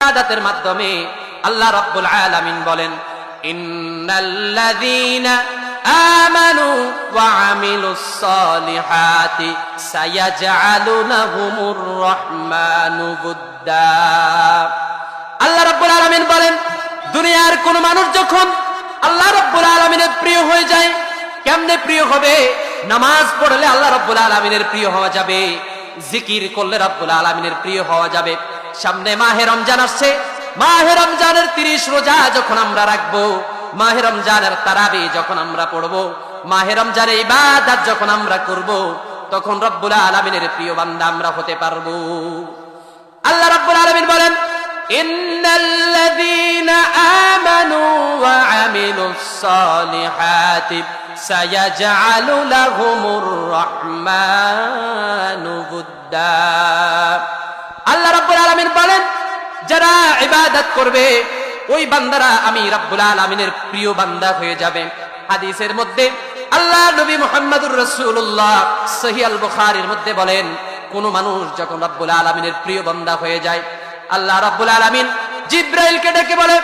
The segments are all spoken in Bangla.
ইবাদতের মাধ্যমে আল্লাহ রাব্বুল আলামিন বলেন, ইন্নাল্লাযীনা আমানু ওয়া আমিলুস সালিহাতি সায়াজআলু লাহুমুর রাহমানু বুদ্দা। আল্লাহ রাব্বুল আলামিন বলেন, দুনিয়ার কোন মানুষ যখন আল্লাহ রাব্বুল আলামিনের প্রিয় হয়ে যায়, কেমনে প্রিয় হবে? নামাজ পড়লে আল্লাহ রাব্বুল আলামিনের প্রিয় হওয়া যাবে, জিকির করলে রাব্বুল আলামিনের প্রিয় হওয়া যাবে। সামনে মাহে রমজান আসছে, মাহে রমজানের 30 রোজা যখন আমরা রাখবো, মাহে রমজানের তারাবি যখন আমরা পড়বো, মাহে রমজানের ইবাদত যখন আমরা করব, তখন রব্বুল আলামিনের প্রিয় বান্দা আমরা হতে পারবো। আল্লাহ রাব্বুল আলামিন বলেন, ইন্নাল্লাযীনা আমানু ওয়া আমিলুস সালিহাতি সায়াজআলু লাহুমুর রাহমানু বুদ্দা। আল্লাহ রাব্বুল আলামিন বলেন, যারা ইবাদত করবে ওই বান্দারা আমি রাব্বুল আলামিনের প্রিয় বান্দা হয়ে যাবে। হাদিসের মধ্যে আল্লাহ নবী মুহাম্মদুর রাসূলুল্লাহ সহিহ আল বুখারীর মধ্যে বলেন, কোন মানুষ যখন রাব্বুল আলামিনের প্রিয় বান্দা হয়ে যায়, আল্লাহ রাব্বুল আলামিন জিবরাইলকে ডেকে বলে,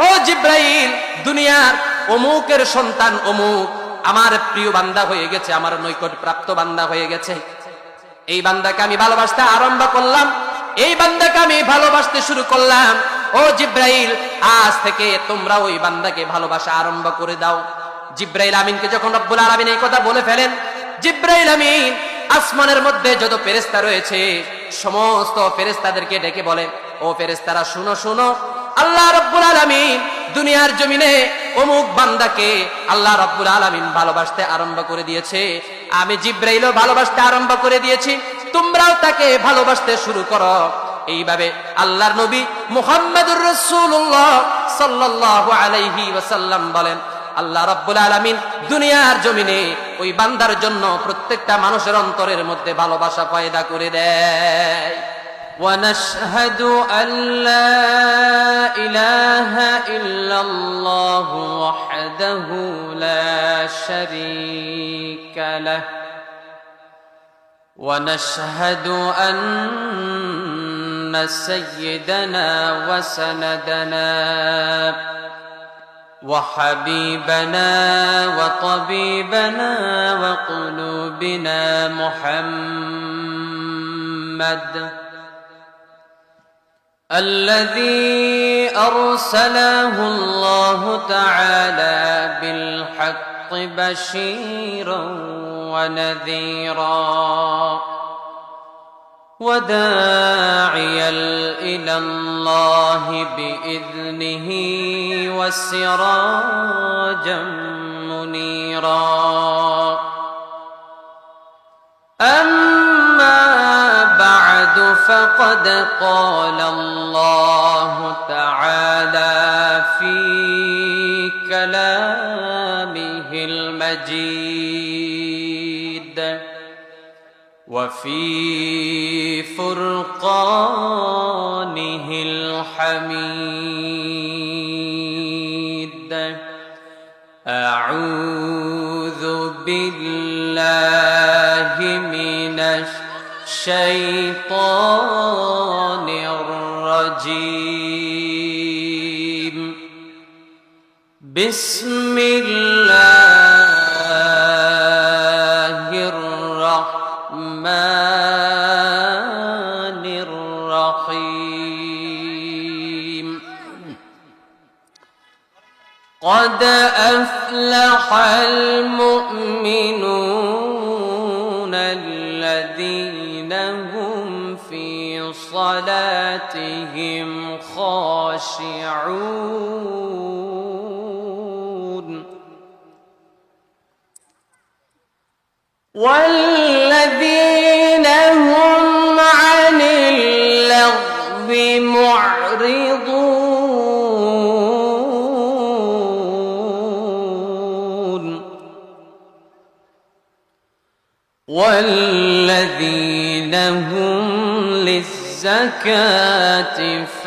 ও জিবরাইল, দুনিয়ার অমুকের সন্তান অমুক আমার প্রিয় বান্দা হয়ে গেছে, আমার নৈকট প্রাপ্ত বান্দা হয়ে গেছে। এই বান্দাকে আমি ভালোবাসতে আরম্ভ করলাম, এই বান্দাকে আমি ভালোবাসতে শুরু করলাম। ও জিবরাইল, আজ থেকে তোমরা ওই বান্দাকে ভালোবাসা আরম্ভ করে দাও। জিবরাইল আমিনকে যখন রব্বুল আলামিন এই কথা বলে ফেলেন, জিবরাইল আমিন আসমানের মধ্যে যত ফেরেশতা রয়েছে সমস্ত ফেরেশতাদেরকে ডেকে বলে, ও ফেরেশতারা শুনো শুনো, আল্লাহ রাব্বুল আলামিন দুনিয়ার জমিনে অমুক বান্দাকে আল্লাহ রাব্বুল আলামিন ভালোবাসতে আরম্ভ করে দিয়েছে, আমি জিবরাইলও ভালোবাসতে আরম্ভ করে দিয়েছি, তোমরাও তাকে ভালোবাসতে শুরু করো। এইভাবে আল্লাহর নবী মুহাম্মদুর রাসূলুল্লাহ সাল্লাল্লাহু আলাইহি ওয়াসাল্লাম বলেন, আল্লাহ রাব্বুল আলামিন দুনিয়ার জমিনে ওই বান্দার জন্য প্রত্যেকটা মানুষের অন্তরের মধ্যে ভালোবাসা পয়দা করে দেয়। ونشهد أن لا إله إلا الله وحده لا شريك له ونشهد أن سيدنا وسندنا وحبيبنا وطبيبنا وقلوبنا محمد الذي أرسله الله تعالى بالحق بشيرا ونذيرا وداعيا إلى الله بإذنه وسراجا منيرا. أما بعد فقد قال الله تعالى في كلامه المجيد وفي فرقانه الحميد. أعوذ بالله من الشيطان الرجيم. بسم الله الرحمن الرحيم. قد أفلح المؤمنون الذين هم في صلاتهم خاشعون والذين هم عن اللغو معرضون والذين هم للزكاة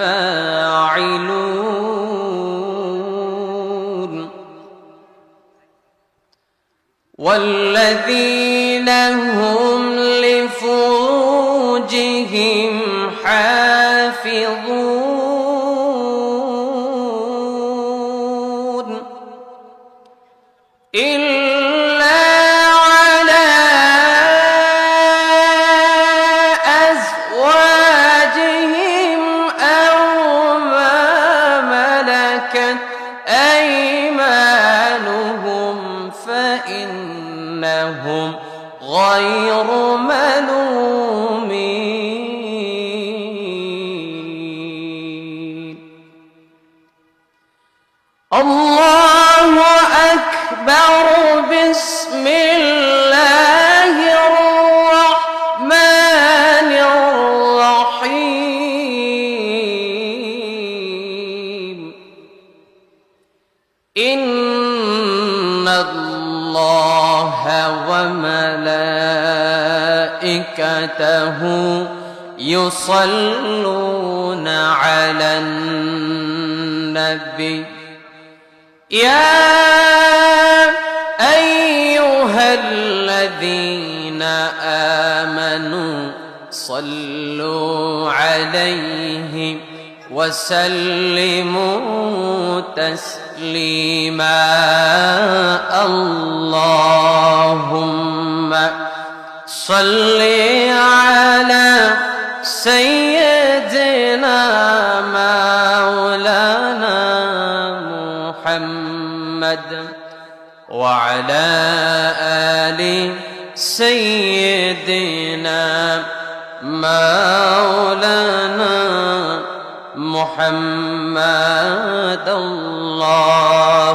فاعلون والذين هم لفروجهم حافظون ইন্নাল্লাহা ওয়া মালাইকাতাহু ইউসাল্লুনা আলান নবী ইয়া আইয়ুহাল্লাযীনা আমানু সাল্লু আলাইহি وسلموا تسليما اللهم صل على سيدنا مولانا محمد وعلى آل سيدنا مولانا محمد اللهم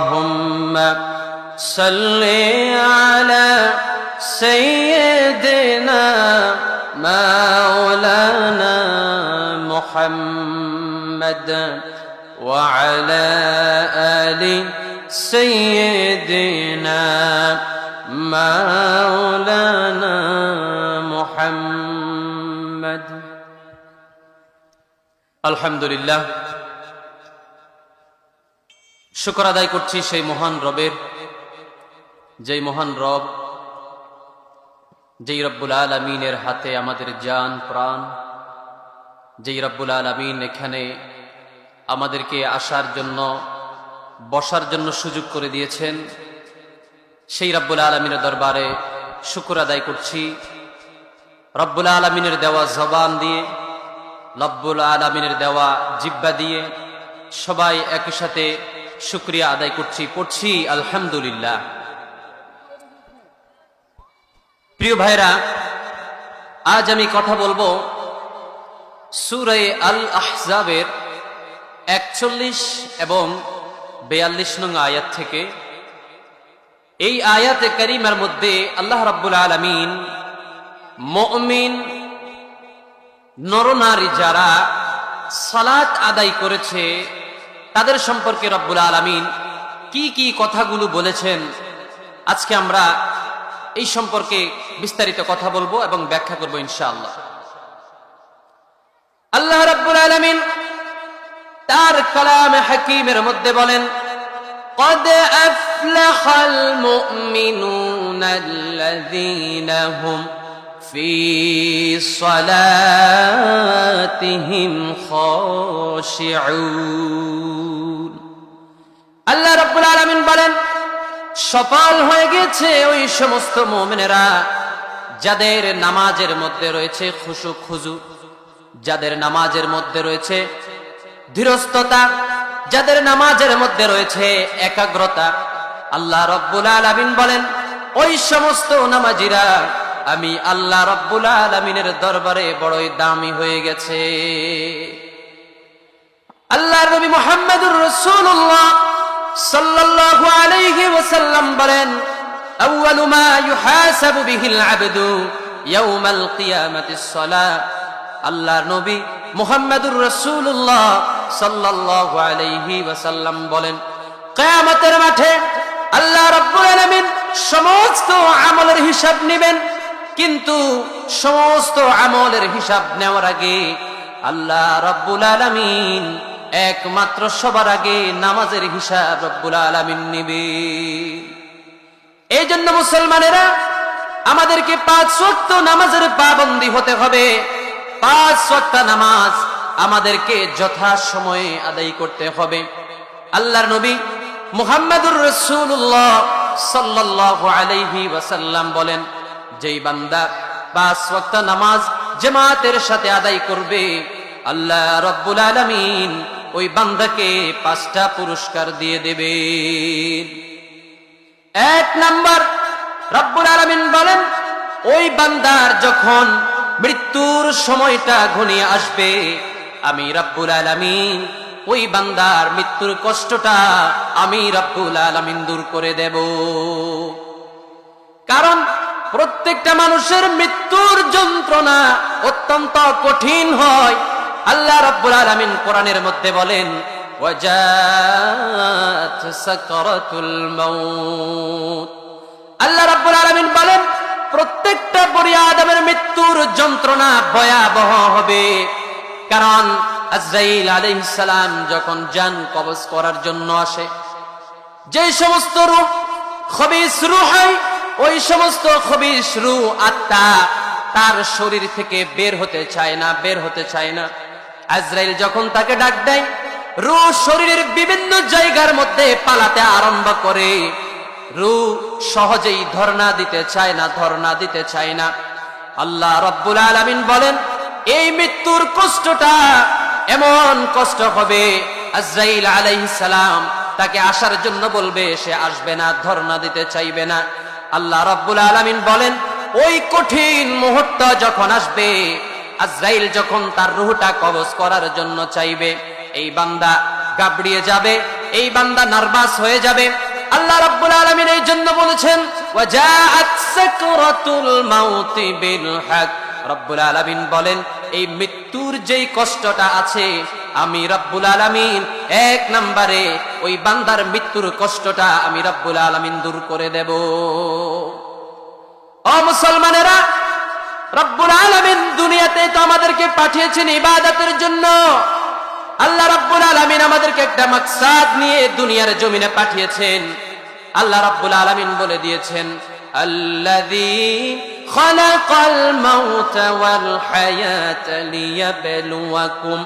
صل على سيدنا مولانا محمد وعلى آل سيدنا مولانا محمد আলহামদুলিল্লাহ, শুকর আদায় করছি সেই মহান রবের, যেই মহান রব, যেই রব্বুল আলামিনের হাতে আমাদের জান প্রাণ, যেই রব্বুল আলামিন এখানে আমাদেরকে আসার জন্য, বসার জন্য সুযোগ করে দিয়েছেন। সেই রব্বুল আলামিনের দরবারে শুকর আদায় করছি। রব্বুল আলামিনের দেওয়া জবান দিয়ে, রব্বুল আলামিনের দেওয়া জিহ্বা দিয়ে সবাই একই সাথে শুকরিয়া আদায় করছি, পড়ছি আলহামদুলিল্লাহ। প্রিয় ভাইরা, আজ আমি কথা বলবো সূরা আল আহজাবের 41 এবং 42 নং আয়াত থেকে। এই আয়াতে কারিমার মধ্যে আল্লাহ রাব্বুল আলামিন মুমিন নরনারী যারা সালাত আদায় করেছে তাদের সম্পর্কে রব্বুল আলামিন কি কি কথাগুলো বলেছেন, আজকে আমরা এই সম্পর্কে বিস্তারিত কথা বলবো এবং ব্যাখ্যা করব ইনশাআল্লাহ। আল্লাহ রাব্বুল আলামিন তার কালামে হাকীমের মধ্যে বলেন, قد أفلح المؤمنون الذين هم في صلاتهم خاشعون। আল্লাহ রাব্বুল আলামিন বলেন, সফল হয়ে গেছে ওই সমস্ত মুমিনেরা যাদের নামাজের মধ্যে রয়েছে খুশু খুজু, যাদের নামাজের মধ্যে রয়েছে ধীরস্থতা, যাদের নামাজের মধ্যে রয়েছে একাগ্রতা। আল্লাহ রাব্বুল আলামিন বলেন, ওই সমস্ত নামাজীরা আমি আল্লাহ রাব্বুল আলামিনের দরবারে বড়ই দামি হয়ে গেছে। আল্লাহর নবী মুহাম্মদুর রাসূলুল্লাহ সাল্লাল্লাহু আলাইহি ওয়াসাল্লাম বলেন, আউয়ালু মা ইউহাসাবু বিহিল আবদু ইয়াউমাল কিয়ামাতিস সালাত। আল্লাহর নবী মুহাম্মদুর রাসূলুল্লাহ সাল্লাল্লাহু আলাইহি ওয়াসাল্লাম বলেন, কিয়ামতের মাঠে আল্লাহ রাব্বুল আলামিন সমস্ত আমলের হিসাব নেবেন, কিন্তু সমস্ত আমলের হিসাব নেওয়ার আগে আল্লাহ রাব্বুল আলামিন একমাত্র সবার আগে নামাজের হিসাব রব্বুল আলামিন নেবেন। এই জন্য মুসলমানেরা আমাদেরকে 5 ওয়াক্ত নামাজের পাবন্দী হতে হবে। 5 ওয়াক্ত নামাজ আমাদেরকে যথা সময়ে আদায় করতে হবে। আল্লাহর নবী মুহাম্মদুর রাসূলুল্লাহ সাল্লাল্লাহু আলাইহি ওয়াসাল্লাম বলেন, যেই বান্দা 5 ওয়াক্ত নামাজ জামাতের সাথে আদায় করবে, আল্লাহ রাব্বুল আলামিন ওই বান্দাকে 5টা পুরস্কার দিয়ে দেবেন। 1 নাম্বার, রাব্বুল আলামিন বলেন, ওই বান্দার যখন মৃত্যুর সময়টা ঘনিয়ে আসবে, আমি রাব্বুল আলামিন ওই বান্দার মৃত্যুর কষ্টটা আমি রাব্বুল আলামিন দূর করে দেব। কারণ প্রত্যেকটা মানুষের মৃত্যুর যন্ত্রণা অত্যন্ত কঠিন হয়। আল্লাহ রাব্বুল আলামিন কোরআনের মধ্যে বলেন, وجاءت سكرة الموت আল্লাহ রাব্বুল আলামিন বলেন, প্রত্যেকটা বনি আদমের মৃত্যুর যন্ত্রণা ভয়াবহ হবে। কারণ আজরাইল আলাইহিস সালাম যখন জান কবজ করার জন্য আসে, যে সমস্ত রূহ খবিস রূহ হয়, ওই সমস্ত খবিস রূহ আত্মা তার শরীর থেকে বের হতে চায় না। আজরাইল যখন তাকে ডাক দেয়, রূহ শরীরের বিভিন্ন জায়গার মধ্যে পালাতে আরম্ভ করে। রূহ সহজেই ধর্ণা দিতে চায় না। আল্লাহ রাব্বুল আলামিন বলেন, এই মৃত্যুর কষ্টটা এমন কষ্ট হবে, আজরাইল আলাইহিস সালাম তাকে আসার জন্য বলবে, সে আসবে না, ধর্ণা দিতে চাইবে না। আল্লাহ রাব্বুল আলামিন বলেন, ওই কঠিন মুহূর্ত যখন আসবে, আজরাইল যখন তার রূহটা কবজ করার জন্য চাইবে, এই বান্দা গাবড়িয়ে যাবে, এই বান্দা নার্ভাস হয়ে যাবে। আল্লাহ রাব্বুল আলামিন এই জন্য বলেছেন, ওয়াজাআত সাকরাতুল মাউতি বিল হক। রব্বুল আলামিন বলেন, এই মৃত্যুর যেই কষ্টটা আছে, আমি রব্বুল আলামিন এক নম্বরে ওই বান্দার মৃত্যুর কষ্টটা আমি রব্বুল আলামিন দূর করে দেব। ও মুসলমানেরা, রব্বুল আলামিন দুনিয়াতে তো আমাদেরকে পাঠিয়েছেন ইবাদতের জন্য। আল্লাহ রাব্বুল আলামিন আমাদেরকে একটা মাকসাদ নিয়ে দুনিয়ার জমিনে পাঠিয়েছেন। আল্লাহ রাব্বুল আলামিন বলে দিয়েছেন, আল্লাযী খালাকাল মাউতা ওয়াল হায়াতা লিয়াবলুয়াকুম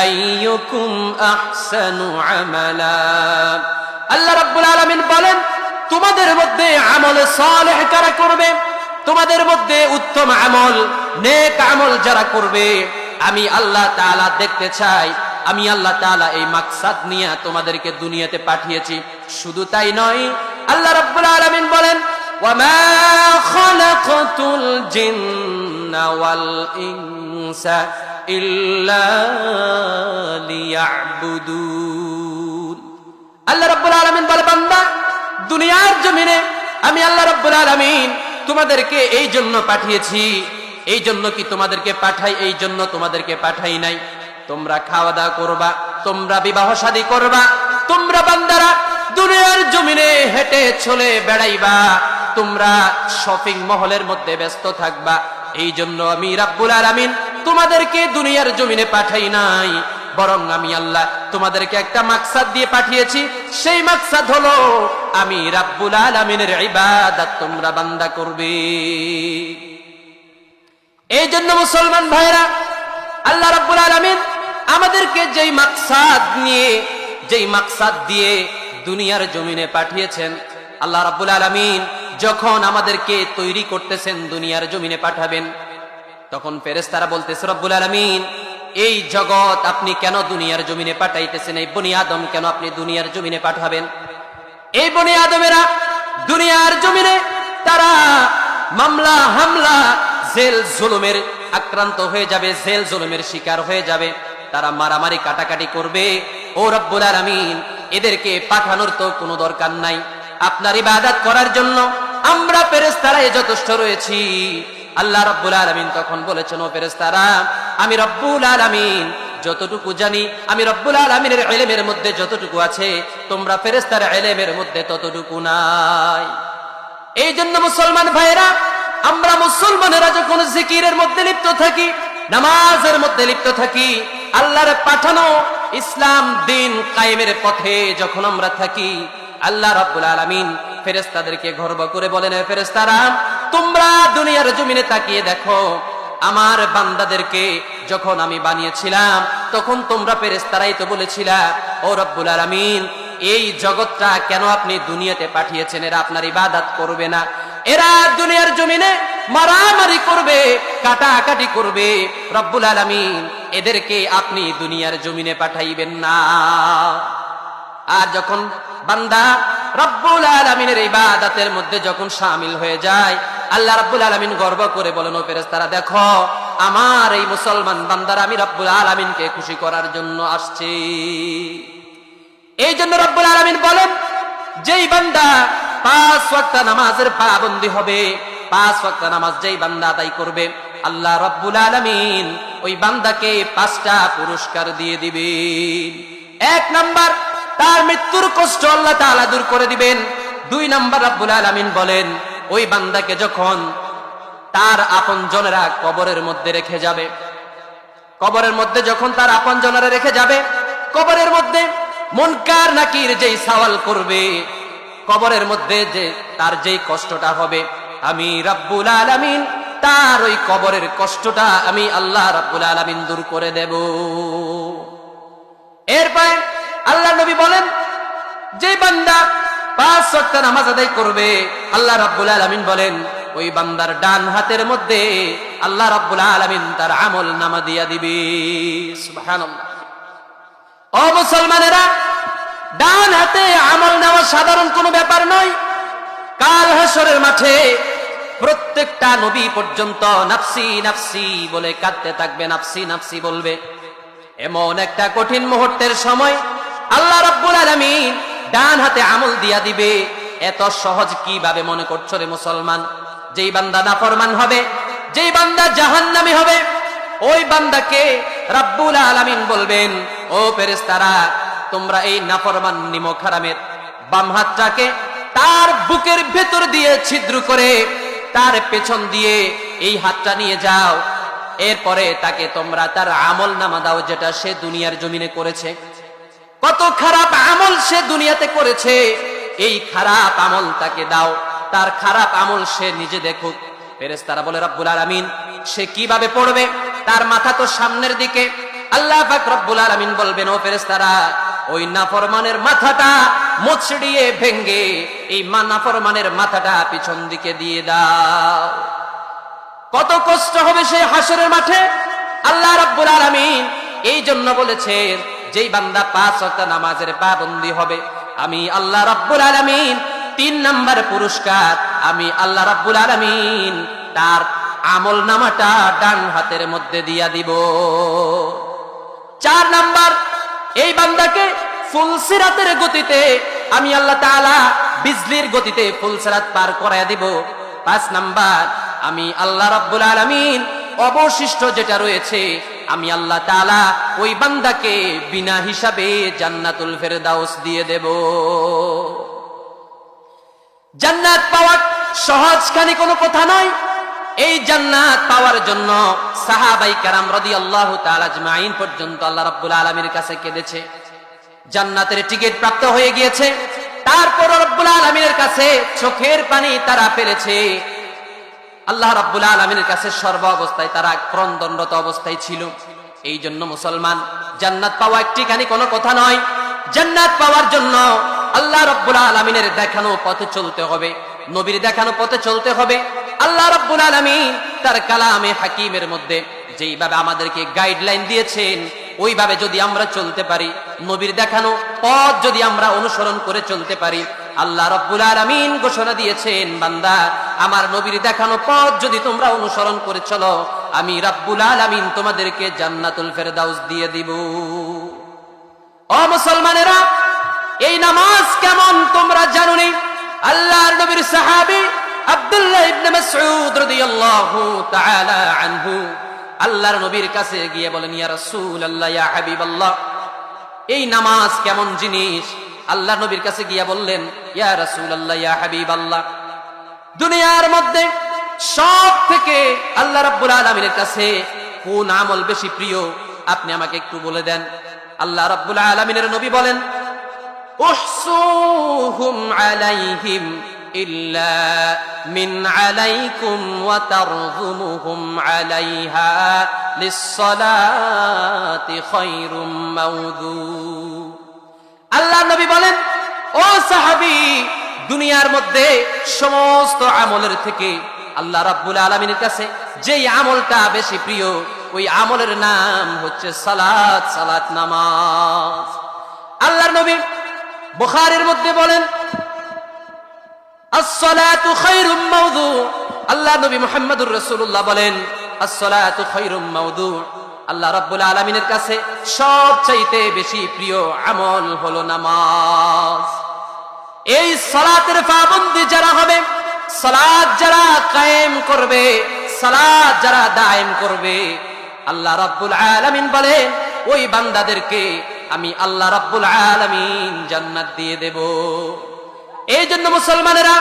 আইয়ুকুম আহসানু আমালা। আল্লাহ রাব্বুল আলামিন বলেন, তোমাদের মধ্যে আমল সালেহ কারা করবে, তোমাদের মধ্যে উত্তম আমল, নেক আমল যারা করবে, আমি আল্লাহ তাআলা দেখতে চাই। আমি আল্লাহ তাআলা এই মাকসাদ নিয়ে তোমাদেরকে দুনিয়াতে পাঠিয়েছি। শুধু তাই নয়, আল্লাহ রাব্বুল আলামিন বলেন, ওয়ামা খালাকাতুল জিন্না ওয়াল ইনসা ইল্লা লিয়াবুদুন। আল্লাহ রাব্বুল আলামিন বলে, বান্দা, দুনিয়ার জমিনে আমি আল্লাহ রাব্বুল আলামিন তোমাদেরকে এই জন্য পাঠিয়েছি। এই জন্য কি তোমাদেরকে পাঠাই? এই জন্য তোমাদেরকে পাঠাই নাই। তোমরা খাওয়া দাওয়া করবা, তোমরা বিবাহ শাদী করবা, তোমরা বান্দারা দুনিয়ার জমিনে হেঁটে চলে বেড়াইবা, তোমরা শপিং মহলের মধ্যে ব্যস্ত থাকবা। এই জন্য আমি রাব্বুল আলামিন তোমাদেরকে দুনিয়ার জমিনে পাঠাই নাই, বরং আমি আল্লাহ তোমাদেরকে একটা মাকসাদ দিয়ে পাঠিয়েছি। সেই মাকসাদ হলো আমি রাব্বুল আলামিনের ইবাদত তোমরা বান্দা করবে। এই জন্য মুসলমান ভাইরা, আল্লাহ রাব্বুল আলামিন আমাদেরকে যেই মাকসাদ দিয়ে দুনিয়ার জমিনে পাঠিয়েছেন, আল্লাহ রাব্বুল আলামিন যখন আমাদেরকে তৈরি করতেছেন, দুনিয়ার জমিনে পাঠাবেন, তখন ফেরেশতারা বলতেছে, রব্বুল আলামিন, এই জগৎ আপনি কেন দুনিয়ার জমিনে পাঠাইতেছেন? এই বনি আদম কেন আপনি দুনিয়ার জমিনে পাঠাবেন? এই বনি আদমেরা দুনিয়ার জমিনে তারা মামলা হামলা, জেল জুলুমের আক্রান্ত হয়ে যাবে, জেল জুলুমের শিকার হয়ে যাবে, তারা মারামারি কাটাকাটি করবে। ও রব্বুল আলামিন, এদেরকে পাঠানোর তো কোনো দরকার নাই। আপনার ইবাদত করার জন্য আমরা ফেরেশতারাই যথেষ্ট রয়েছি। আল্লাহ রাব্বুল আলামিন তখন বলেছেন, ও ফেরেশতারা, আমি রব্বুল আলামিন যতটুকু জানি, আমি রব্বুল আলামিনের ইলমের মধ্যে যতটুকু আছে, তোমরা ফেরেশতার ইলমের মধ্যে ততটুকু নাই। এই জন্য মুসলমান ভাইরা, আমরা মুসলমানেরা যখন জিকিরের মধ্যে লিপ্ত থাকি, নামাজের মধ্যে লিপ্ত থাকি, আল্লাহর পাঠানো ইসলাম দিন কায়েমের পথে যখন আমরা থাকি, আল্লাহ রাব্বুল আলামিন ফেরেশতাদেরকে গর্ব করে বলেন, হে ফেরেশতারা, তোমরা দুনিয়ার জমিনে তাকিয়ে দেখো, আমার বান্দাদেরকে যখন আমি বানিয়েছিলাম, তখন তোমরা ফেরেশতারাই তো বলেছিলা, ও রব্বুল আলামিন, এই জগৎটা কেন আপনি দুনিয়াতে পাঠিয়েছেন? এরা আপনার ইবাদত করবে না, এরা দুনিয়ার জমিনে মারামারি করবে, কাটাকাটি করবে। রব্বুল আলামিন, এদেরকে আপনি দুনিয়ার জমিনে পাঠাইবেন না। আর যখন বান্দা রব্বুল আলামিনের ইবাদতের মধ্যে যখন শামিল হয়ে যায়, আল্লাহ রাব্বুল আলামিন গর্ব করে বলেন, ও ফেরেশতারা, দেখো, আমার এই মুসলমান বান্দারা আমি রব্বুল আলামিনকে খুশি করার জন্য আসছি। এই জন্য রব্বুল আলামিন বলেন, যেই বান্দা 5 ওয়াক্ত নামাজের পাবন্দী হবে, 5 ওয়াক্ত নামাজ যেই বান্দা আদায় করবে, আল্লাহ রাব্বুল আলামিন ওই বান্দাকে 5টা পুরস্কার দিয়ে দিবেন। এক নাম্বার, তার মৃত্যুর কষ্ট আল্লাহ তাআলা দূর করে দিবেন। দুই নাম্বার, রব্বুল আলামিন বলেন ওই বান্দাকে যখন তার আপনজনেরা কবরের মধ্যে রেখে যাবে, কবরের মধ্যে যখন তার আপনজনেরা রেখে যাবে, কবরের মধ্যে মুনকার নাকির যেই সওয়াল করবে, কবরের মধ্যে যে তার যেই কষ্টটা হবে, আমি রব্বুল আলামিন তার ওই কবরের কষ্টটা আমি আল্লাহ রব্বুল আলামিন দূর করে দেব। এরপর আল্লাহ নবী বলেন যে বান্দা 5 ওয়াক্ত নামাজ আদায় করবে, আল্লাহ রাব্বুল আলামিন বলেন ওই বান্দার ডান হাতের মধ্যে আল্লাহ রাব্বুল আলামিন তার আমল নামা দিয়া দিবে। সুবহানাল্লাহ। ও মুসলমানেরা, ডান হাতে আমল নেওয়া সাধারণ কোনো ব্যাপার নয়। কাল হাসরের মাঠে প্রত্যেকটা নবী পর্যন্ত নাফসি নাফসি বলে কাঁদতে থাকবে, নাফসি নাফসি বলবে। এমন একটা কঠিন মুহূর্তের সময় আল্লাহ রাব্বুল আলামিন ডান হাতে আমল দিয়া দিবে। এত সহজ কিভাবে মনে করছো রে মুসলমান? যেই বান্দা নাফরমান হবে, যেই বান্দা জাহান্নামী হবে, ওই বান্দাকে রাব্বুল আলামিন বলবেন, ও ফেরেশতারা, তোমরা এই নাফরমান নিমক হারামের বাম হাতটাকে তার বুকের ভেতর দিয়ে ছিদ্র করে তার পেছন দিয়ে এই হাতটা নিয়ে যাও। এরপরে তাকে তোমরা তার আমল নামা দাও, যেটা সে দুনিয়ার জমিনে করেছে। কত খারাপ আমল সে দুনিয়াতে করেছে, এই খারাপ আমল তাকে দাও, তার খারাপ আমল সে নিজে দেখুক। ফেরেশতারা বলে রব্বুল আলামিন সে কিভাবে পড়বে? তার মাথা তো সামনের দিকে। আল্লাহ পাক রব্বুল আলামিন বলবেন, ও ফেরেশতারা, ওই নাফরমানের মাথাটা মুচড়িয়ে ভেঙ্গে এই নাফরমানের মাথাটা পিছন দিকে দিয়ে দাও। কত কষ্ট হবে সেই হাসরের মাঠে। আল্লাহ রাব্বুল আলামিন এই জন্য বলেছেন, যেই বান্দা 5 ওয়াক্ত নামাজের পাবন্দী হবে, আমি আল্লাহ রাব্বুল আলামিন 3 নাম্বার পুরস্কার আমি আল্লাহ রাব্বুল আলামিন তার আমল নামাটা ডান হাতের মধ্যে দিয়া দিব। 4 নাম্বার, এই বান্দাকে ফুলসিরাতের গতিতে আমি আল্লাহ তাআলা বিজলির গতিতে ফুলসিরাত পার করায়া দিব। 5 নাম্বার, আমি আল্লাহ রাব্বুল আলামিন অবশিষ্ট যেটা রয়েছে আমি আল্লাহ তাআলা ওই বান্দাকে বিনা হিসাবে জান্নাতুল ফেরদাউস দিয়ে দেব। জান্নাত পাওয়া সহজ খানি কোনো কথা নয়। এই জান্নাত পাওয়ার জন্য সাহাবাই কেরাম রাদিয়াল্লাহু তাআলা আজমাইন পর্যন্ত আল্লাহ রাব্বুল আলামিনের কাছে কেঁদেছে। জান্নাতের টিকিট প্রাপ্ত হয়ে গিয়েছে, তারপর রব্বুল আলামিনের কাছে চোখের পানি তারা ফেলেছে। আল্লাহ রাব্বুল আলামিনের কাছে সর্ব অবস্থায় তারা ক্রন্দনরত অবস্থায় ছিল। এই জন্য মুসলমান, জান্নাত পাওয়া একটিখানি কোনো কথা নয়। জান্নাত পাওয়ার জন্য আল্লাহ রাব্বুল আলামিনের দেখানো পথে চলতে হবে, নবীর দেখানো পথে চলতে হবে। আল্লাহ রাব্বুল আলামিন তার কালামে হাকিমের মধ্যে যেইভাবে আমাদেরকে গাইডলাইন দিয়েছেন, ওইভাবে যদি আমরা চলতে পারি, নবীর দেখানো পথ যদি আমরা অনুসরণ করে চলতে পারি, আল্লাহ রাব্বুল আলামিন ঘোষণা দিয়েছেন, বান্দা আমার নবীর দেখানো পথ যদি তোমরা অনুসরণ করে চলো, আমি রাব্বুল আলামিন তোমাদেরকে জান্নাতুল ফেরদাউস দিয়ে দিব। ও মুসলমানেরা, এই নামাজ কেমন তোমরা জানোনি? আল্লাহর নবীর সাহাবী আব্দুল্লাহ ইবনে মাসউদ রাদিয়াল্লাহু তাআলা আনহু আল্লাহর নবীর কাছে গিয়ে বলেন, ইয়া রাসূলুল্লাহ, ইয়া হাবিবাল্লাহ, এই নামাজ কেমন জিনিস? আল্লাহ নবীর কাছে গিয়ে বললেন, ইয়া রাসূলুল্লাহ, ইয়া হাবিবাল্লাহ, দুনিয়ার মধ্যে সব থেকে আল্লাহ রাব্বুল আলামিনের কাছে কোন আমল বেশি প্রিয় আপনি আমাকে একটু বলে দেন। আল্লাহ রাব্বুল আলামিনের নবী বলেন, উহসুহুম আলাইহিম ইল্লা মিন আলাইকুম ওয়া তারজুমুহুম আলাইহা লিসসালাতি খায়রুম মাউদু। আল্লাহ নবী বলেন, ও সাহাবী, দুনিয়ার মধ্যে সমস্ত আমলের থেকে আল্লাহ রাব্বুল আলামিনের কাছে যেই আমলটা বেশি প্রিয়, ওই আমলের নাম হচ্ছে সালাত, সালাত নামাজ। আল্লাহর নবী বুখারীর মধ্যে বলেন, আস-সালাতু খায়রুম মাউদু। আল্লাহ নবী মুহাম্মদুর রাসূলুল্লাহ বলেন, আস-সালাতু খায়রুম মাউদু। আল্লাহ রাব্বুল আলামিনের কাছে সবচাইতে বেশি প্রিয় আমল হলো নামাজ। এই সালাতের পাবন্দী যারা হবে, সালাত যারা কায়েম করবে, সালাত যারা দায়েম করবে, আল্লাহ রাব্বুল আলামিন বলেন ওই বান্দাদেরকে আমি আল্লাহ রাব্বুল আলামিন জান্নাত দিয়ে দেব। এই জন্য মুসলমানেরা,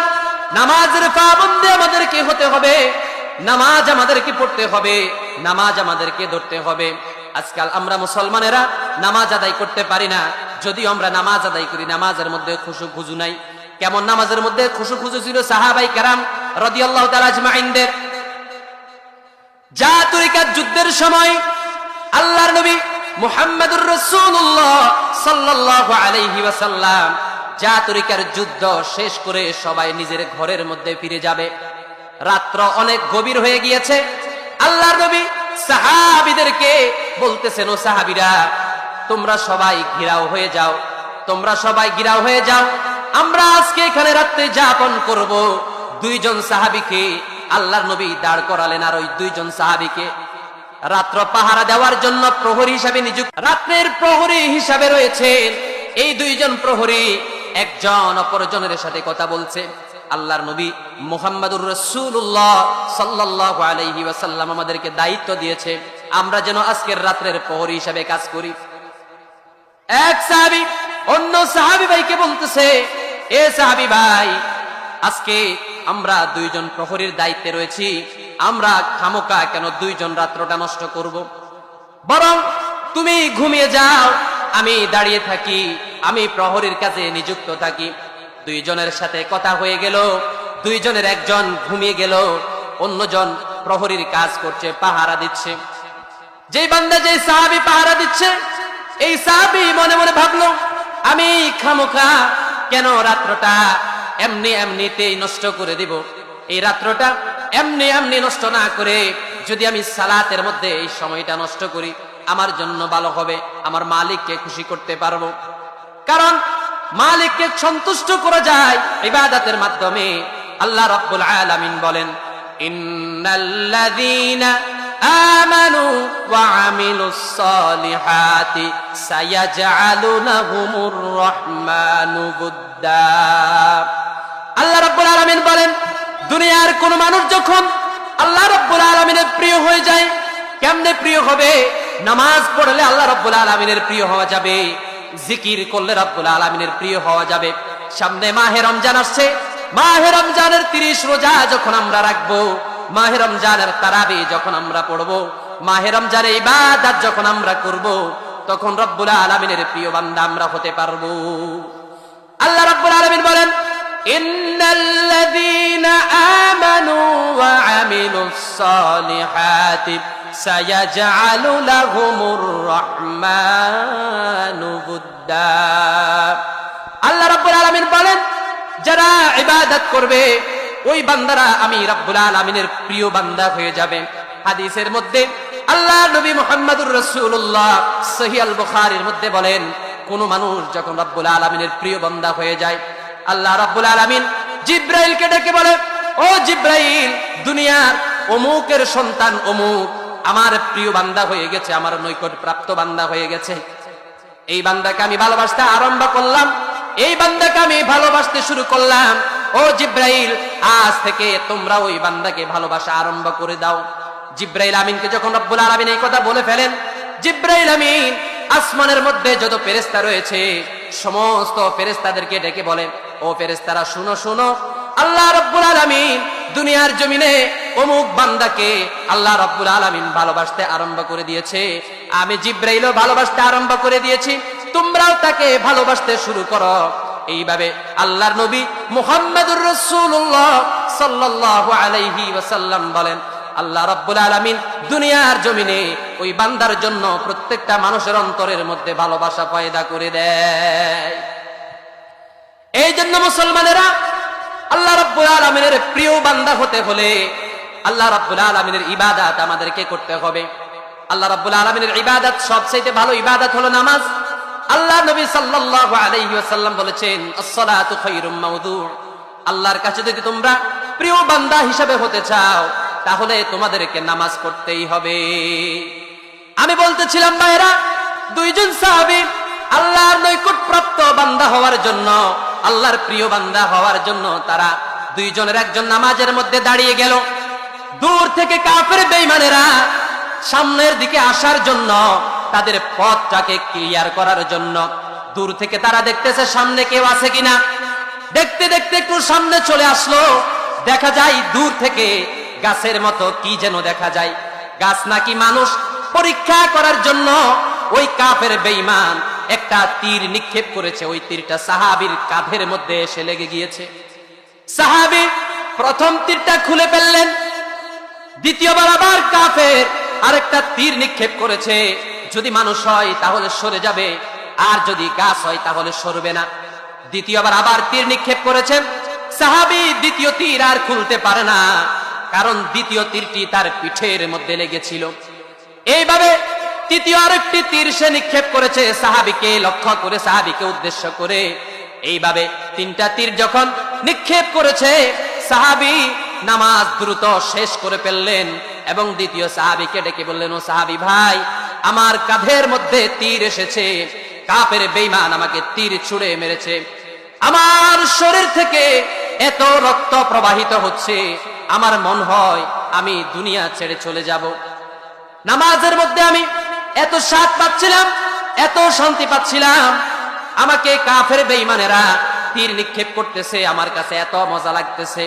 নামাজের পাবন্দে আমাদেরকে হতে হবে, নামাজ আমাদেরকে পড়তে হবে, নামাজ আমাদেরকে ধরতে হবে। আজকাল আমরা মুসলমানেরা নামাজ আদায় করতে পারি না। যদিও আমরা নামাজ আদায় করি, নামাজের মধ্যে খুশু খুজু নাই। কেমন নামাজের মধ্যে খুশু খুজু ছিল সাহাবাই কেরাম রাদিয়াল্লাহু তাআলা আজমাইনদের। জাতুরিকার যুদ্ধের সময় আল্লাহর নবী মুহাম্মদুর রাসূলুল্লাহ সাল্লাল্লাহু আলাইহি ওয়াসাল্লাম জাতুরিকার যুদ্ধ শেষ করে সবাই নিজের ঘরের মধ্যে ফিরে যাবে। রাত্র অনেক গভীর হয়ে গিয়েছে। আল্লাহর নবী সাহাবীদেরকে বলতেছেন, ও সাহাবীরা, তোমরা সবাই ঘিরাও হয়ে যাও, তোমরা সবাই ঘিরাও হয়ে যাও, আমরা আজকে এখানে রাত্রে যাপন করব। দুইজন সাহাবীকে আল্লাহর নবী দাঁড় করালেন, আর ওই দুইজন সাহাবীকে রাত্র পাহারা দেওয়ার জন্য প্রহরী হিসাবে নিযুক্ত, রাত্রের প্রহরী হিসাবে রয়েছেন। এই দুইজন প্রহরী একজন অপরজনের সাথে কথা বলছে। আল্লাহর নবী মুহাম্মদুর রাসূলুল্লাহ সাল্লাল্লাহু আলাইহি ওয়াসাল্লাম আমাদেরকে দায়িত্ব দিয়েছে আমরা যেন আজকের রাত্রের প্রহরী হিসাবে কাজ করি। এক সাহাবী অন্য সাহাবী ভাইকে বলতেছে, এ সাহাবী ভাই, আজকে আমরা দুইজন প্রহরীর দায়িত্বে রয়েছি, আমরা খামোকা কেন দুইজন রাত্রটা নষ্ট করব? বরং তুমি ঘুমিয়ে যাও, আমি দাঁড়িয়ে থাকি, আমি প্রহরীর কাজে নিযুক্ত থাকি। দুইজনের সাথে কথা হয়ে গেল, দুইজনের একজন ঘুমিয়ে গেল, অন্যজন প্রহরীর কাজ করছে, পাহারা দিচ্ছে। যেই বান্দা, যেই সাহাবী পাহারা দিচ্ছে, এই সাহাবী মনে মনে ভাবলো, আমি খামোকা কেন রাত্রটা এমনিতেই নষ্ট করে দিব? এই রাত্রটা এমনি নষ্ট না করে যদি আমি সালাতের মধ্যে এই সময়টা নষ্ট করি, আমার জন্য ভালো হবে, আমার মালিককে খুশি করতে পারবো। কারণ মালিককে সন্তুষ্ট করা যায় ইবাদতের মাধ্যমে। আল্লাহ রাব্বুল আলামিন বলেন, ইন্নাল্লাযীনা আমানু ওয়া আমিলুস সালিহাতি সায়াজআলু লাহুমুর রাহমানু বুদ্দা। আল্লাহ রাব্বুল আলামিন বলেন, দুনিয়ার কোন মানুষ যখন আল্লাহ রাব্বুল আলামিনের প্রিয় হয়ে যায়, কেমনে প্রিয় হবে? নামাজ পড়লে আল্লাহ রাব্বুল আলামিনের প্রিয় হওয়া যাবে, জিকির করলে রাব্বুল আলামিনের প্রিয় হওয়া যাবে। সামনে মাহে রমজান আসছে, মাহে রমজানের 30 রোজা যখন আমরা রাখবো, মাহে রমজানের তারাবি যখন আমরা পড়বো, মাহে রমজানের ইবাদত যখন আমরা করব, তখন রব্বুল আলামিনের প্রিয় বান্দা আমরা হতে পারবো। আল্লাহ রাব্বুল আলামিন বলেন, ইন্নাল্লাযীনা আমানু ওয়া আমিলুস সালিহাতি সায়াজআলু লাহুমুর রাহমানু বুদ্দা। আল্লাহ রাব্বুল আলামিন বলেন, যারা ইবাদত করবে ওই বান্দারা আমি রাব্বুল আলামিনের প্রিয় বান্দা হয়ে যাবে। হাদিসের মধ্যে আল্লাহ নবী মুহাম্মদুর রাসূলুল্লাহ সহিহ আল বুখারীর মধ্যে বলেন, কোন মানুষ যখন রাব্বুল আলামিনের প্রিয় বান্দা হয়ে যায়, আল্লাহ রাব্বুল আলামিন জিব্রাইলকে ডেকে বলে, ও জিব্রাইল, দুনিয়ার অমুকের সন্তান অমুক আমার প্রিয় বান্দা হয়ে গেছে, আমার নৈকট প্রাপ্ত বান্দা হয়ে গেছে। এই বান্দাকে আমি ভালোবাসতে আরম্ভ করলাম, এই বান্দাকে আমি ভালোবাসতে শুরু করলাম। ও জিব্রাইল, আজ থেকে তোমরা ওই বান্দাকে ভালোবাসা আরম্ভ করে দাও। জিব্রাইল আমিনকে যখন রব্বুল আলামিন এই কথা বলে ফেলেন, জিব্রাইল আমিন আসমানের মধ্যে যত ফেরেশতা রয়েছে সমস্ত ফেরেশতাদেরকে ডেকে বলেন, ও ফেরেশতারা শুনো শুনো, আল্লাহ রাব্বুল আলামিন দুনিয়ার জমিনে অমুক বান্দাকে আল্লাহ রাব্বুল আলামিন ভালোবাসতে আরম্ভ করে দিয়েছে, আমি জিব্রাইলও ভালোবাসতে আরম্ভ করে দিয়েছি, তোমরাও তাকে ভালোবাসতে শুরু করো। এইভাবে আল্লাহর নবী মুহাম্মদুর রাসূলুল্লাহ সাল্লাল্লাহু আলাইহি ওয়াসাল্লাম বলেন, আল্লাহ রাব্বুল আলামিন দুনিয়ার জমিনে ওই বান্দার জন্য প্রত্যেকটা মানুষের অন্তরের মধ্যে ভালোবাসা পয়দা করে দেয়। এই জন্য মুসলমানেরা, আল্লাহ রাব্বুল আলামিনের প্রিয় বান্দা হতে হলে আল্লাহ রাব্বুল আলামিনের ইবাদত আমাদেরকে করতে হবে। আল্লাহ রাব্বুল আলামিনের ইবাদত সবচেয়ে ভালো ইবাদত হলো নামাজ। আল্লাহ নবী সাল্লাল্লাহু আলাইহি ওয়াসাল্লাম বলেছেন, আস-সালাতু খায়রুম মাওদু'। আল্লাহর কাছে যদি তোমরা প্রিয় বান্দা হিসেবে হতে চাও, তাহলে তোমাদেরকে নামাজ পড়তেই হবে। আমি বলতেছিলাম ভাইরা, দুইজন সাহাবী আল্লাহর নৈকট প্রাপ্ত বান্দা হওয়ার জন্য, আল্লাহর প্রিয় বান্দা হওয়ার জন্য তারা দুইজনের একজন নামাজের মধ্যে দাঁড়িয়ে গেল। দূর থেকে কাফের বেঈমানেরা সামনের দিকে আসার জন্য তাদের পথটাকে ক্লিয়ার করার জন্য দূর থেকে তারা দেখতেছে সামনে কেউ আছে কিনা। দেখতে দেখতে একটু সামনে চলে আসলো, দেখা যায় দূর থেকে গাছের মতো কি যেন দেখা যায়, গাছ নাকি মানুষ। পরীক্ষা করার জন্য ওই কাফের বেঈমান একটা তীর নিক্ষেপ করেছে, ওই তীরটা সাহাবীর কাঁধের মধ্যে এসে লেগে গিয়েছে। সাহাবী প্রথম তীরটা খুলে ফেললেন, দ্বিতীয়বার আবার কাফের আরেকটা তীর নিক্ষেপ করেছে। যদি মানুষ হয় তাহলে সরে যাবে, আর যদি গাছ হয় তাহলে সরবে না। দ্বিতীয়বার আবার তীর নিক্ষেপ করেছেন। সাহাবী দ্বিতীয় তীর আর খুলতে পারে না, কারণ দ্বিতীয় তীরটি তার পিঠের মধ্যে লেগেছিল। এইভাবে তৃতীয় আরেকটি তীর সে নিক্ষেপ করেছে সাহাবীকে লক্ষ্য করে, সাহাবীকে উদ্দেশ্য করে। এইভাবে তিনটা তীর যখন নিক্ষেপ করেছে, সাহাবী নামাজ দ্রুত শেষ করে ফেললেন এবং দ্বিতীয় সাহাবীকে ডেকে বললেন, ও সাহাবী ভাই, আমার কাঁধের মধ্যে তীর এসেছে, কাফের বেঈমান আমাকে তীর ছুঁড়ে মেরেছে, আমার শরীর থেকে এত রক্ত প্রবাহিত হচ্ছে, আমার মন হয় আমি দুনিয়া ছেড়ে চলে যাব। নামাজের মধ্যে আমি এত স্বাদ পাচ্ছিলাম, এত শান্তি পাচ্ছিলাম, আমাকে কাফের বেঈমানেরা তীর নিক্ষেপ করতেছে, আমার কাছে এত মজা লাগতেছে।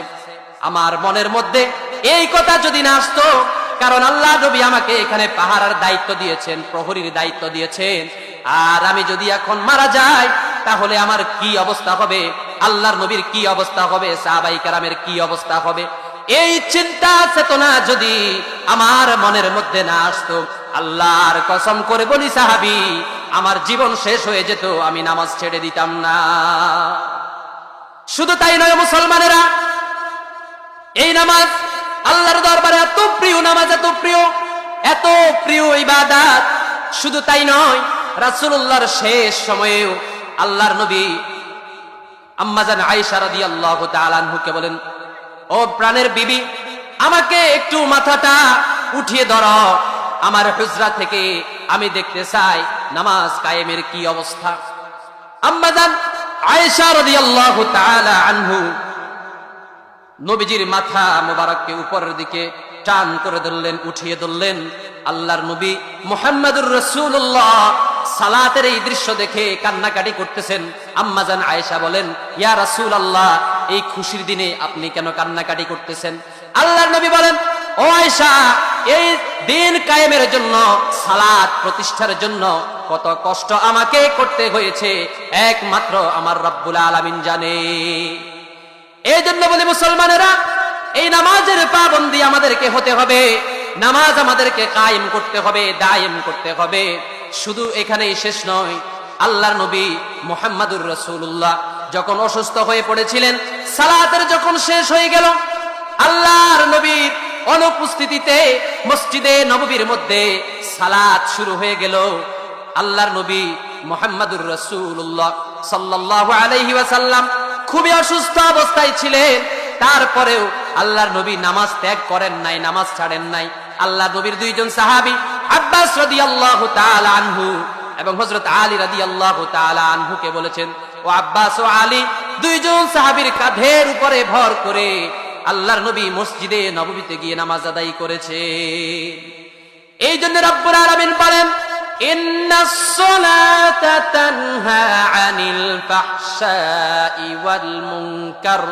আমার মনের মধ্যে এই কথা যদি না আসতো, কারণ আল্লাহ নবী আমাকে এখানে পাহারার দায়িত্ব দিয়েছেন, প্রহরীর দায়িত্ব দিয়েছেন, আর আমি যদি এখন মারা যাই তাহলে আমার কি অবস্থা হবে, আল্লাহর নবীর কি অবস্থা হবে, সাহাবাই কেরামের কি অবস্থা হবে, এই চিন্তা চেতনা যদি আমার মনের মধ্যে না আসতো, আল্লাহর কসম করে বলি সাহাবী, আমার জীবন শেষ হয়ে যেত, আমি নামাজ ছেড়ে দিতাম না। শুধু তাই নয় মুসলমানেরা, এই নামাজ আল্লাহর দরবারে এত প্রিয়, নামাজ এত প্রিয়, এত প্রিয় ইবাদত। শুধু তাই নয়, রাসূলুল্লাহর শেষ সময়েও আল্লাহর নবী আম্মাজান আয়েশা রাদিয়াল্লাহু তাআলা আনহুকে বলেন, ও প্রাণের বিবি, আমাকে একটু মাথাটা উঠিয়ে ধরো, আমার হুজরা থেকে আমি দেখতে চাই নামাজ কায়েমের কি অবস্থা। আম্মাজান আয়েশা রাদিয়াল্লাহু তাআলা আনহু নবীজির মাথা মুবারককে উপরের দিকে টান করে ধরলেন, উঠিয়ে ধরলেন। আল্লাহর নবী মুহাম্মদুর রাসূলুল্লাহ সালাতের এই দৃশ্য দেখে কান্নাকাটি করতেছেন। আম্মাজান আয়েশা বলেন, ইয়া রাসূলুল্লাহ, এই খুশির দিনে আপনি কেন কান্নাকাটি করতেছেন? আল্লাহর নবী বলেন, ও আয়েশা, এই দিন কায়েমের জন্য, সালাত প্রতিষ্ঠার জন্য কত কষ্ট আমাকে করতে হয়েছে একমাত্র আমার রব্বুল আলামিন জানে। এই জন্য বলি মুসলমানেরা, এই নামাজের পাবন্দি আমাদেরকে হতে হবে, নামাজ আমাদেরকে কায়েম করতে হবে, দায়েম করতে হবে। শুধু এখানেই শেষ নয়, আল্লাহর নবী মুহাম্মদুর রাসূলুল্লাহ যখন অসুস্থ হয়ে পড়েছিলেন, সালাতের যখন শেষ হয়ে গেল, আল্লাহর নবীর অনুপস্থিতিতে মসজিদে নববীর মধ্যে সালাত শুরু হয়ে গেল। আল্লাহর নবী মুহাম্মদুর রাসূলুল্লাহ সাল্লাল্লাহু আলাইহি ওয়াসাল্লাম খুবই অসুস্থ অবস্থায় ছিলেন, তারপরেও আল্লাহর নবী নামাজ ত্যাগ করেন নাই, নামাজ ছাড়েন নাই। আল্লাহর নবীর দুইজন সাহাবী আব্বাস রাদিয়াল্লাহু তাআলা আনহু এবং হযরত আলী রাদিয়াল্লাহু তাআলা আনহুকে বলেছেন, ও আব্বাস ও আলী, দুইজন সাহাবীর কাঁধের উপরে ভর করে আল্লাহর নবী মসজিদে নববীতে গিয়ে নামাজ আদায় করেছে। এই জন্য রব্বুল আলামিন বলেন, ইন্নাস সালাতা তানহা আনিল ফাহশাই ওয়াল মুনকার।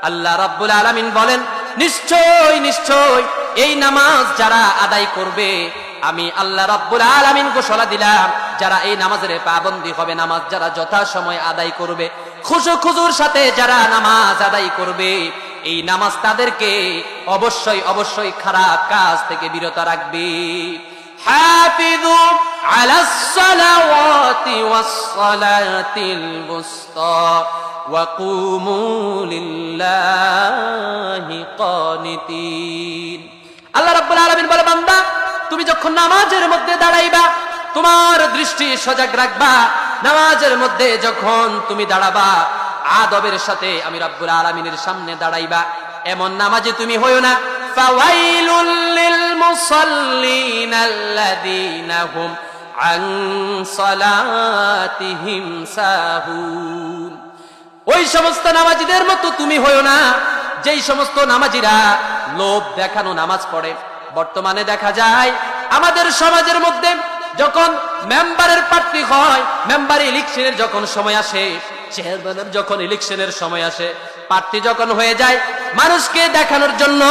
আল্লাহ রাব্বুল আলামিন বলেন, নিশ্চয় নিশ্চয় এই নামাজ যারা আদায় করবে, আমি আল্লাহ রাব্বুল আলামিন ঘোষণা দিলাম, যারা এই নামাজের পাবন্দী হবে, নামাজ যারা যথাসময় আদায় করবে, খুশু খুজুর সাথে যারা নামাজ আদায় করবে, এই নামাজ তাদেরকে অবশ্যই অবশ্যই খারাপ কাজ থেকে বিরত রাখবে। হাফিযু আলাস সালাওয়াতি ওয়াস সালাতিল বুসতা ওয়া কুমু লিল্লাহি কানিতিন। আল্লাহ রাব্বুল আলামিন বলে, বান্দা, তুমি যখন নামাজের মধ্যে দাঁড়াইবা, তোমার দৃষ্টি সজাগ রাখবা। নামাজের মধ্যে যখন তুমি দাঁড়াবা, আদবের সাথে আমি রব্বুল আলামিনের সামনে দাঁড়াইবা। এমন নামাজে তুমি হইও না ফাওয়াইলুল লিল মুসাল্লিন আল্লাযীনা হুম আন সালাতিহিম সাহুন। ওই সমস্ত নামাজীদের মতো তুমি হইও না যেই সমস্ত নামাজীরা লোভ দেখানো নামাজ পড়ে। বর্তমানে দেখা যায় আমাদের সমাজের মধ্যে যখন মেম্বারের প্রার্থী হয়, মেম্বার ইলেকশনের যখন সময় আসে, চেয়ারম্যানের যখন ইলেকশনের সময় আসে, প্রার্থী যখন হয়ে যায়, মানুষকে দেখানোর জন্য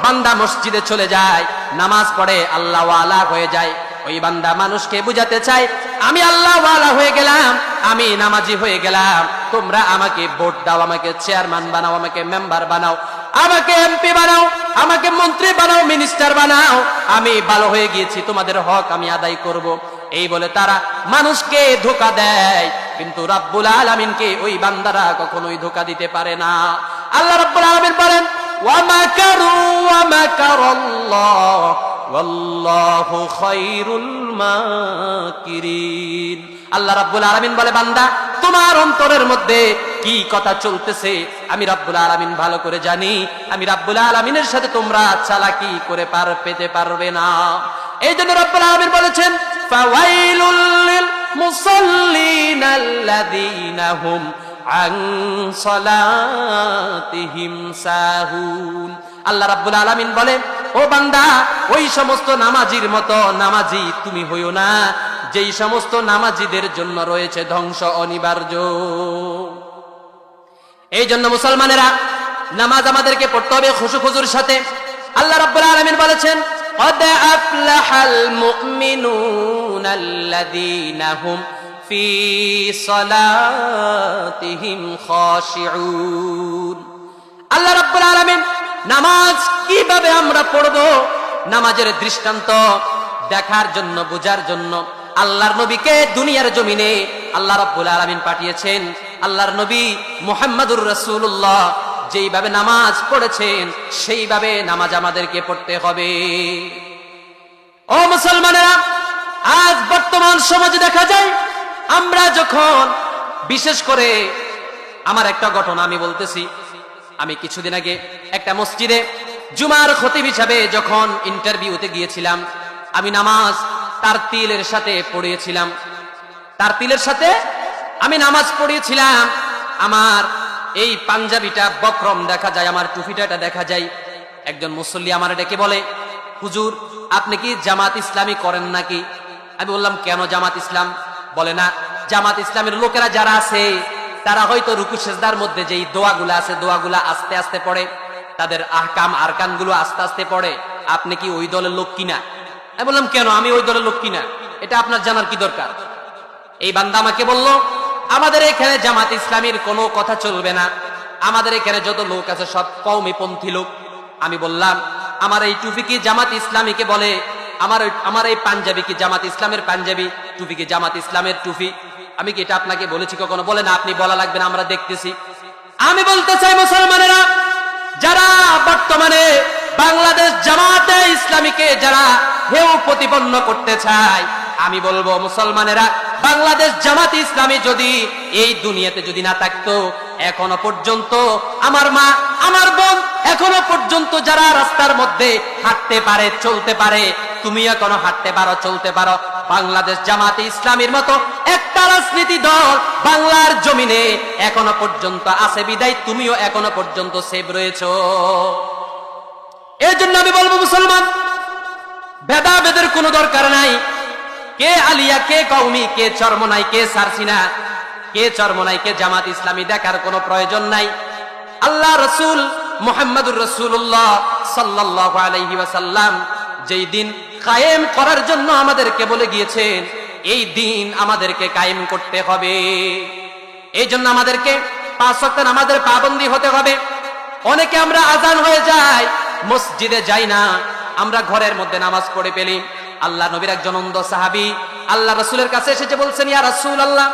বান্দা মসজিদে চলে যায়, নামাজ পড়ে, আল্লাহ ওয়ালা হয়ে যায়। ওই বান্দা মানুষকে বুঝাতে চায়, আমি আল্লাহ ওয়ালা হয়ে গেলাম, আমি নামাজি হয়ে গেলাম, তোমরা আমাকে ভোট দাও, আমাকে চেয়ারম্যান বানাও, আমাকে মেম্বার বানাও, আমাকে এমপি বানাও, আমাকে মন্ত্রী বানাও, মিনিস্টার বানাও, আমি ভালো হয়ে গিয়েছি, তোমাদের হক আমি আদায় করব। এই বলে তারা মানুষকে ধোঁকা দেয়, কিন্তু রাব্বুল আলামিনকে ওই বান্দারা কখনোই ধোঁকা দিতে পারে না। আল্লাহ রাব্বুল আলামিন বলেন, ওয়া মাকারু ওয়া মাকারাল্লাহ ওয়াল্লাহু খায়রুল মাকিরিন। আল্লাহ রাব্বুল আলামিন বলে, বান্দা তোমার অন্তরের মধ্যে কি কথা চলতেছে আমি রাব্বুল আলামিন ভালো করে জানি। আমি রাব্বুল আলামিনের সাথে তোমরা চালাকি করে পার পেতে পারবে না। এই জন্য রাব্বুল আলামিন বলেছেন, ফাওয়াইলুল লিল মুসাল্লিন আল্লাযীনা হুম আন সালাতিহিম সাহুন। আল্লাহ রাব্বুল আলামিন বলেন, ও বান্দা, ওই সমস্ত নামাজির মতো নামাজি তুমি হইও না, যেই সমস্ত নামাজিদের জন্য রয়েছে ধ্বংস অনিবার্য। এই জন্য মুসলমানেরা, নামাজ আমাদেরকে পড়তে হবে খুশু খুজুর সাথে। আল্লাহ রাব্বুল আলামিন বলেছেন, قد أفلح المؤمنون الذين هم في صلاتهم خاشعون। আল্লাহ রাব্বুল আলামিন নামাজ কিভাবে আমরা পড়ব, নামাজের দৃষ্টান্ত দেখার জন্য, বোঝার জন্য আল্লাহর নবীকে দুনিয়ার জমিনে আল্লাহ রাব্বুল আলামিন পাঠিয়েছেন। আল্লাহর নবী মুহাম্মদুর রাসূলুল্লাহ যেইভাবে নামাজ পড়েছেন, সেইভাবে নামাজ আমাদেরকে পড়তে হবে। ও মুসলমানেরা, আজ বর্তমান সমাজে দেখা যায়, আমরা যখন, বিশেষ করে আমার একটা ঘটনা আমি বলতেছি, আমি কিছুদিন আগে একটা মসজিদে জুমার খতিব হিসাবে যখন ইন্টারভিউতে গিয়েছিলাম, আমি নামাজ তারতিলের সাথে পড়িয়েছিলাম, তারতিলের সাথে আমি নামাজ পড়িয়েছিলাম। আমার এই পাঞ্জাবিটা বক্রম দেখা যায়, আমার টুপিটা দেখা যায়। একজন মুসল্লি আমার ডেকে বলে, হুজুর আপনি কি জামাত ইসলামী করেন নাকি? আমি বললাম, কেন জামাত ইসলাম? বলে, না, জামাত ইসলামের লোকেরা যারা আছে তারা হয়তো রুকু সেজদার মধ্যে যেই দোয়াগুলো আছে, দোয়াগুলা আস্তে আস্তে পড়ে, তাদের আহকাম আরকানগুলো আস্তে আস্তে পড়ে, আপনি কি ওই দলের লোক কিনা? আমি বললাম, কেন, আমি ওই দলের লোক কিনা, এটা আপনার জানার কি দরকার? এই বান্দা আমাকে বলল, আমাদের এখানে জামাত ইসলামীর কোনো কথা চলবে না, আমাদের এখানে যত লোক আছে সব কওমিপন্থী লোক। আমি বললাম, আমার এই টুপি কি জামাত ইসলামীকে বলে? আমার এই পাঞ্জাবি কি জামাত ইসলামের পাঞ্জাবি? টুপি কি জামাত ইসলামের টুপি? আমি কি এটা আপনাকে বলেছি কখনো? বলে, না, আপনি বলা লাগবে না, আমরা দেখতেছি। আমি বলতে চাই, মুসলমানেরা, যারা বর্তমানে বাংলাদেশ জামাতে ইসলামীকে যারা হেয় প্রতিপন্ন করতে চায়, আমি বলবো মুসলমানেরা, বাংলাদেশ জামাত ইসলামী যদি এই দুনিয়াতে যদি না থাকতো, এখনো পর্যন্ত আমার মা, আমার বোন এখনো পর্যন্ত যারা রাস্তার মধ্যে হাঁটতে পারে, চলতে পারে, তুমি এখনো হাঁটতে পারো, চলতে পারো, বাংলাদেশ জামাতে ইসলামীর মতো একটা রাজনীতি দল বাংলার জমিনে এখনো পর্যন্ত আছে বিদায় তুমিও এখনো পর্যন্ত সেভ রয়েছো। এই জন্য আমি বলবো, মুসলমান, ভেদাভেদের কোনো দরকার নাই। কে আলিয়া, কে কওমি, কে চরমনাই, কে সারসিনা, কে চরমনাই, কে জামাত ইসলামী দেখার কোনো প্রয়োজন নাই। আল্লাহ রসুল মুহাম্মদুর রাসূলুল্লাহ সাল্লাল্লাহু আলাইহি ওয়াসাল্লাম যেই দিন কায়েম করার জন্য আমাদেরকে বলে গিয়েছেন, এই দিন আমাদেরকে কায়েম করতে হবে। এই জন্য আমাদেরকে 5 ওয়াক্ত নামাজের পাবন্দী হতে হবে। অনেকে আমরা আজান হয়ে যায়, মসজিদে যাই না, আমরা ঘরের মধ্যে নামাজ পড়ে ফেলি। আল্লাহ নবীর একজন অন্ধ সাহাবী আল্লাহ রাসূলের কাছে এসেছে, বলছেন, ইয়া রাসূলুল্লাহ,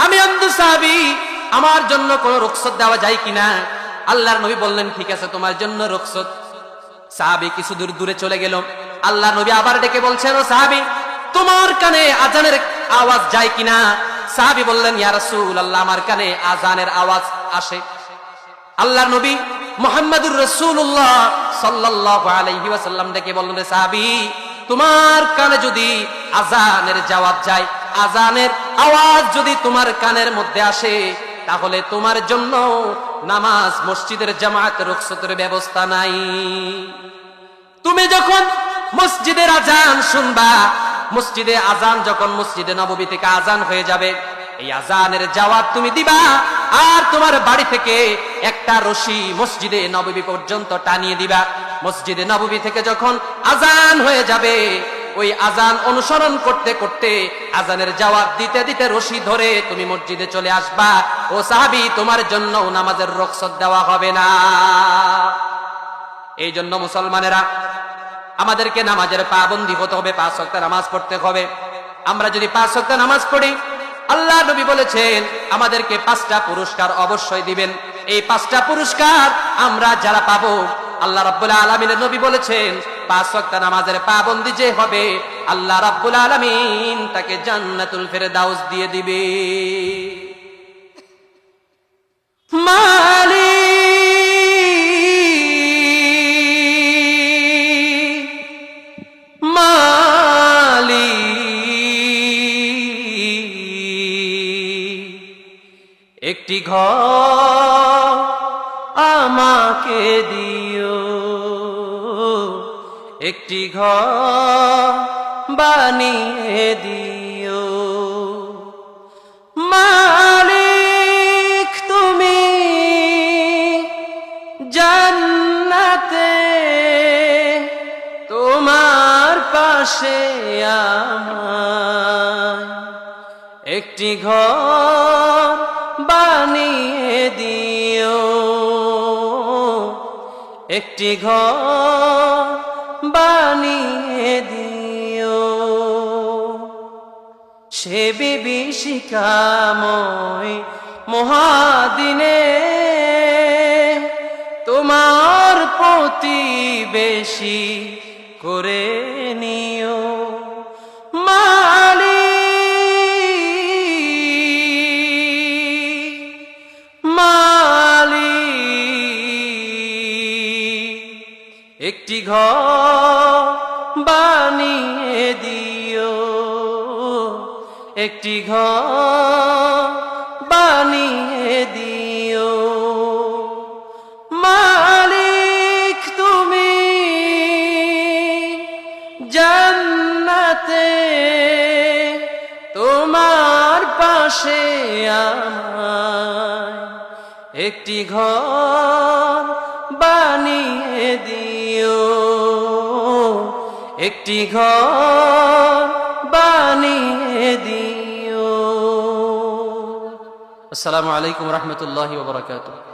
আমি অন্ধ সাহাবী, আমার জন্য কোনো রুখসত দেওয়া যায় কিনা? আল্লাহর নবী বললেন, ঠিক আছে, তোমার জন্য রুখসত। সাহাবী কিছু দূর দূরে চলে গেল। আল্লাহ নবী আবার ডেকে বলছেন, ও সাহাবী, তোমার কানে আজানের আওয়াজ যায় কিনা? সাহাবী বললেন, ইয়া রাসূলুল্লাহ, আমার কানে আজানের আওয়াজ আসে। আল্লাহর নবী মুহাম্মদুর রাসূলুল্লাহ সাল্লাল্লাহু আলাইহি ওয়াসাল্লাম ডেকে বললেন, সাহাবী, তোমার কানে যদি আজানের জবাব যায়, আজানের আওয়াজ যদি তোমার কানের মধ্যে আসে, তাহলে তোমার জন্য নামাজ মসজিদের জামাত রুখসতের ব্যবস্থা নাই। তুমি যখন মসজিদের আজান শুনবা, মসজিদে আজান যখন মসজিদে নববী থেকে আজান হয়ে যাবে, এই আজানের জবাব তুমি দিবা, আর তোমার বাড়ি থেকে একটা রশি মসজিদে নববী পর্যন্ত টানিয়ে দিবা। মসজিদে নববী থেকে যখন আজান হয়ে যাবে, ওই আজান অনুসরণ করতে করতে আজানের জবাব দিতে দিতে রশি ধরে তুমি মসজিদে চলে আসবা। ও সাহাবী, তোমার জন্য নামাজের রুখসত দেওয়া হবে না। এই জন্য মুসলমানেরা, আমাদেরকে নামাজের পাবন্দী হতে হবে, 5 ওয়াক্ত নামাজ পড়তে হবে। আমরা যদি 5 ওয়াক্ত নামাজ পড়ি, আল্লাহ নবী বলেছেন আমাদেরকে 5টা পুরস্কার অবশ্যই দিবেন। এই 5টা পুরস্কার আমরা যারা পাবো, আল্লাহ রাব্বুল আলামিনের নবী বলেছেন 5 ওয়াক্ত নামাজের পাবন্দী যে হবে, আল্লাহ রাব্বুল আলামিন তাকে জান্নাতুল ফেরদাউস দিয়ে দিবে। একটি ঘর আমাকে দিও, একটি ঘর বানিয়ে দিও। মালিক তুমি জান্নাতে, তোমার পাশে আমায় একটি ঘর বানিয়ে দিও, একটি ঘর বানিয়ে দিও। সে বিভীষিকাময় মহাদিনে তোমার প্রতিবেশী করে নিও। একটি ঘর বানিয়ে দিও, একটি ঘর বানিয়ে দিও। মালিক তুমি জান্নাতে, তোমার পাশে আমায় একটি ঘর বানিয়ে দিও, একটি ঘর বানিয়ে দিও। আসসালামু আলাইকুম ওয়া রাহমাতুল্লাহি ওয়া বারাকাতুহু।